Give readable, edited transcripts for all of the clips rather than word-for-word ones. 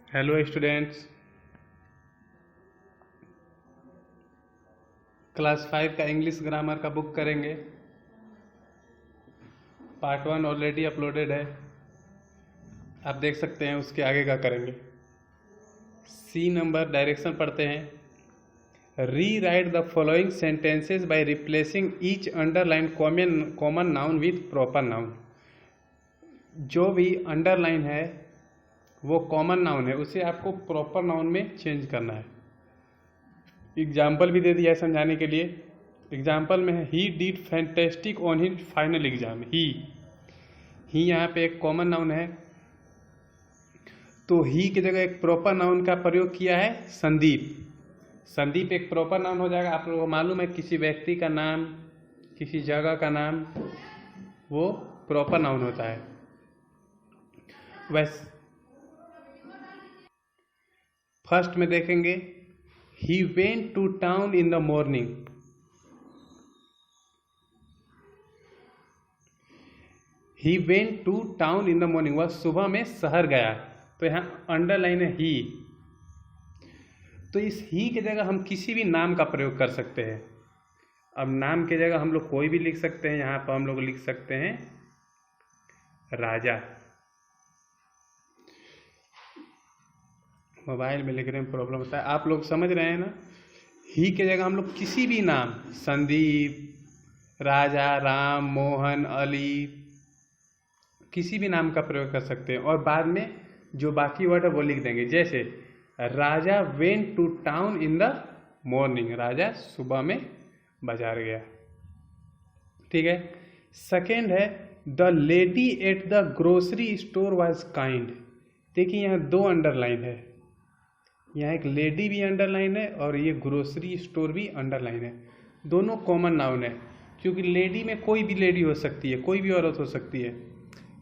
Hello students, class 5 का English grammar का book करेंगे। पार्ट 1 ऑलरेडी अपलोडेड है, आप देख सकते हैं। उसके आगे का करेंगे। सी नंबर डायरेक्शन पढ़ते हैं। री right the following sentences by replacing each underline common noun with proper noun. जो भी अंडरलाइन है वो कॉमन नाउन है, उसे आपको प्रॉपर नाउन में चेंज करना है। एग्जाम्पल भी दे दिया है समझाने के लिए। एग्जाम्पल में है he did fantastic on his final exam. He यहाँ पे एक कॉमन नाउन है, तो ही की जगह एक प्रॉपर नाउन का प्रयोग किया है संदीप। संदीप एक प्रॉपर नाउन हो जाएगा। आप लोगों को मालूम है किसी व्यक्ति का नाम, किसी जगह का नाम, वो प्रॉपर नाउन होता है। वैसे फर्स्ट में देखेंगे, he went to town in the morning. He went to town in the morning, वह सुबह में शहर गया। तो यहाँ अंडरलाइन है ही। तो इस ही की जगह हम किसी भी नाम का प्रयोग कर सकते हैं। अब नाम की जगह हम लोग कोई भी लिख सकते हैं। यहाँ पर हम लोग लिख सकते हैं राजा। मोबाइल में लिखने में प्रॉब्लम होता है, आप लोग समझ रहे हैं ना। ही के जगह हम लोग किसी भी नाम, संदीप, राजा, राम, मोहन, अली, किसी भी नाम का प्रयोग कर सकते हैं। और बाद में जो बाकी वर्ड है वो लिख देंगे। जैसे Raja went to town in the morning, Raja सुबह में बाजार गया। ठीक है। सेकेंड है, the lady at the grocery store was kind. देखिए यहाँ दो अंडरलाइन है, यहाँ एक लेडी भी अंडरलाइन है और ये ग्रोसरी स्टोर भी अंडरलाइन है। दोनों कॉमन नाउन है, क्योंकि लेडी में कोई भी लेडी हो सकती है, कोई भी औरत हो सकती है।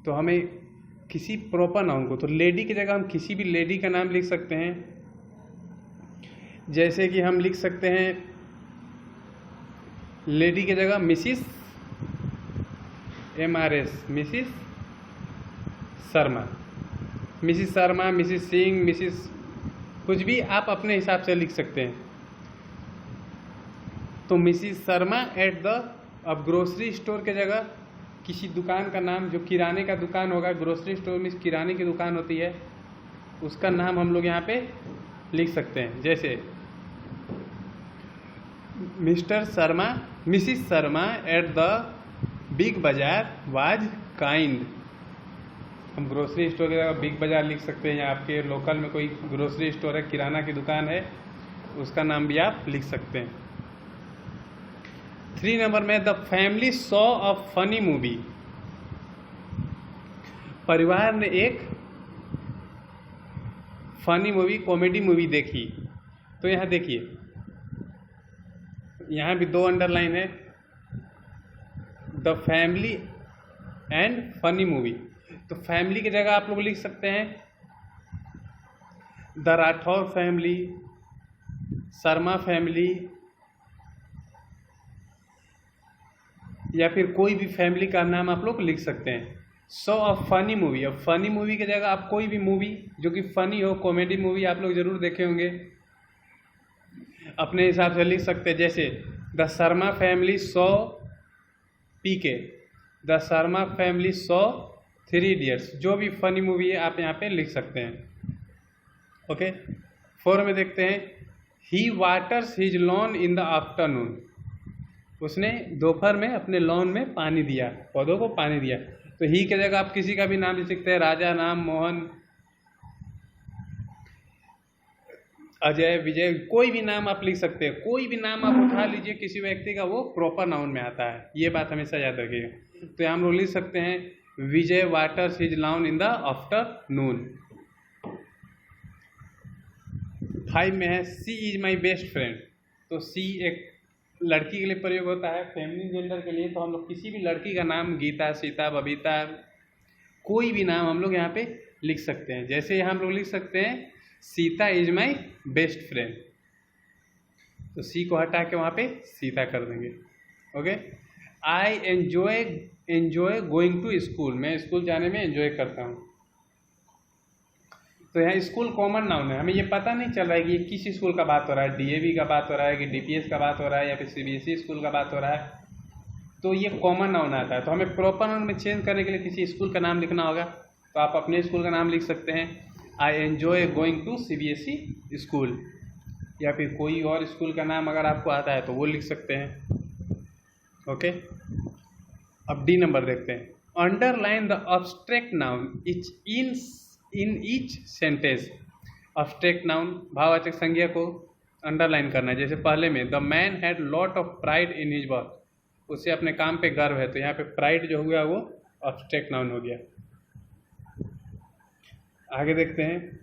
तो हमें किसी प्रॉपर नाउन को, तो लेडी की जगह हम किसी भी लेडी का नाम लिख सकते हैं। जैसे कि हम लिख सकते हैं लेडी की जगह Mrs MRS, Mrs Sharma, Mrs Sharma, Mrs Singh, Mrs कुछ भी आप अपने हिसाब से लिख सकते हैं। तो मिसिस शर्मा एट द, अब ग्रोसरी स्टोर के जगह किसी दुकान का नाम, जो किराने का दुकान होगा, ग्रोसरी स्टोर में किराने की दुकान होती है, उसका नाम हम लोग यहाँ पे लिख सकते हैं। जैसे mister Sharma, Mrs Sharma at the big बाजार वाज काइंड। हम ग्रोसरी स्टोर की जगह बिग बाजार लिख सकते हैं, या आपके लोकल में कोई ग्रोसरी स्टोर है, किराना की दुकान है, उसका नाम भी आप लिख सकते हैं। 3 नंबर में, the family saw a funny movie. परिवार ने एक फनी मूवी, कॉमेडी मूवी देखी। तो यहाँ देखिए, यहाँ भी दो अंडरलाइन है, the family and funny movie. तो फैमिली की जगह आप लोग लिख सकते हैं the Rathore family, Sharma family, या फिर कोई भी फैमिली का नाम आप लोग लिख सकते हैं। सो अ फनी मूवी, अब फनी मूवी की जगह आप कोई भी मूवी जो कि फनी हो, कॉमेडी मूवी आप लोग जरूर देखे होंगे, अपने हिसाब से लिख सकते हैं। जैसे the Sharma family saw PK, the Sharma family saw 3 idiots. जो भी फनी मूवी है आप यहाँ पे लिख सकते हैं। ओके। 4 में देखते हैं, he waters his lawn in the afternoon. उसने दोपहर में अपने लॉन में पानी दिया, पौधों को पानी दिया। तो ही की जगह आप किसी का भी नाम लिख सकते हैं, राजा, राम, मोहन, अजय, विजय, कोई भी नाम आप लिख सकते हैं। कोई भी नाम आप उठा लीजिए किसी व्यक्ति का, वो प्रॉपर नाउन में आता है, ये बात हमेशा याद रखिएगा। तो यहाँ हम लोग लिख सकते हैं Vijay waters his lawn in the afternoon. 5 में है, she is my best friend. तो सी एक लड़की के लिए प्रयोग होता है, फेमिनिन जेंडर के लिए। तो हम लोग किसी भी लड़की का नाम, गीता, सीता, बबीता, कोई भी नाम हम लोग यहाँ पे लिख सकते हैं। जैसे यहाँ हम लोग लिख सकते हैं Sita is my best friend, तो सी को हटा के वहाँ पे सीता कर देंगे। Okay. I enjoy going to school, मैं स्कूल जाने में एंजॉय करता हूँ। तो यहाँ स्कूल कॉमन नाउन है, हमें ये पता नहीं चल रहा है कि ये किस स्कूल का बात हो रहा है, डीएवी का बात हो रहा है कि डीपीएस का बात हो रहा है या फिर सीबीएसई स्कूल का बात हो रहा है। तो ये कॉमन नाउन आता है। तो हमें प्रॉपर नाउन में चेंज करने के लिए किसी स्कूल का नाम लिखना होगा, तो आप अपने स्कूल का नाम लिख सकते हैं, I enjoy going to CBSE school, या फिर कोई और स्कूल का नाम अगर आपको आता है तो वो लिख सकते हैं। ओके, अब डी नंबर देखते हैं। Underline the abstract noun in each sentence. Abstract noun भाववाचक संज्ञा को अंडरलाइन करना है। जैसे पहले में the man had lot of pride in his work, उसे अपने काम पे गर्व है, तो यहाँ पे प्राइड जो हुआ वो अब्स्ट्रैक्ट नाउन हो गया। आगे देखते हैं,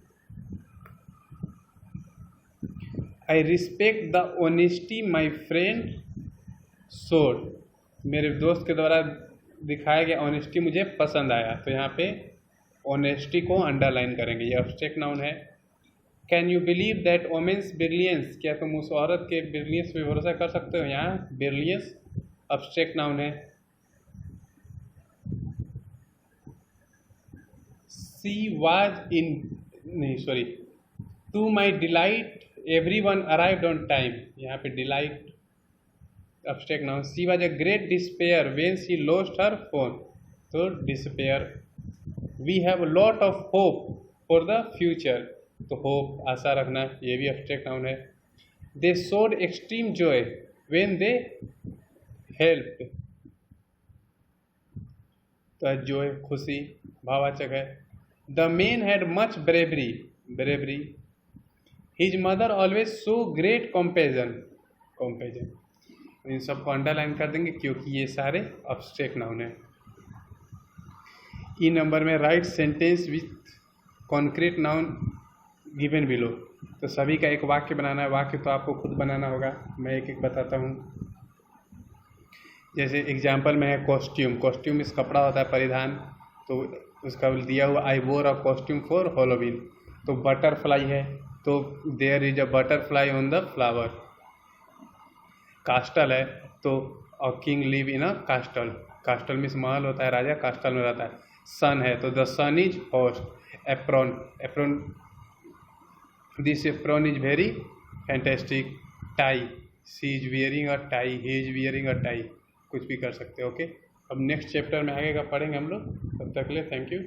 I respect the honesty my friend showed, मेरे दोस्त के द्वारा दिखाया गया ऑनेस्टी मुझे पसंद आया, तो यहाँ पे ऑनेस्टी को अंडरलाइन करेंगे, ये अब्स्ट्रैक्ट नाउन है। Can you believe that women's brilliance, क्या तुम उस औरत के ब्रिलियंस पे भरोसा कर सकते हो, यहाँ ब्रिलियंस अब्स्ट्रैक्ट नाउन है। She was in to my delight everyone arrived on time, यहाँ पे delight abstract noun. She was a great despair when she lost her phone, तो despair. We have lot of hope for the future, तो hope आशा रखना, ये भी abstract noun है। They showed extreme joy when they help, तो joy खुशी भाववाचक है। The man had much bravery, bravery. His mother always show great compassion, compassion. इन सबको अंडरलाइन कर देंगे क्योंकि ये सारे अब्स्ट्रैक्ट नाउन है। ई नंबर में right sentence with concrete noun given below, तो सभी का एक वाक्य बनाना है। वाक्य तो आपको खुद बनाना होगा, मैं एक एक बताता हूँ। जैसे एग्जाम्पल में है कॉस्ट्यूम, कॉस्ट्यूम इस कपड़ा होता है परिधान, तो उसका दिया हुआ I wore a costume for Halloween, तो बटरफ्लाई है, तो there is a butterfly on the flower. Castle है, तो a king live in a castle, castle means महल होता है, राजा कास्टल में रहता है। सन है, तो the sun is hot. Apron, apron, this apron is very fantastic. Tie, she is wearing a tie, he is wearing a tie, कुछ भी कर सकते हो। ओके, अब नेक्स्ट चैप्टर में आगे का पढ़ेंगे हम लोग, तब तक के लिए थैंक यू।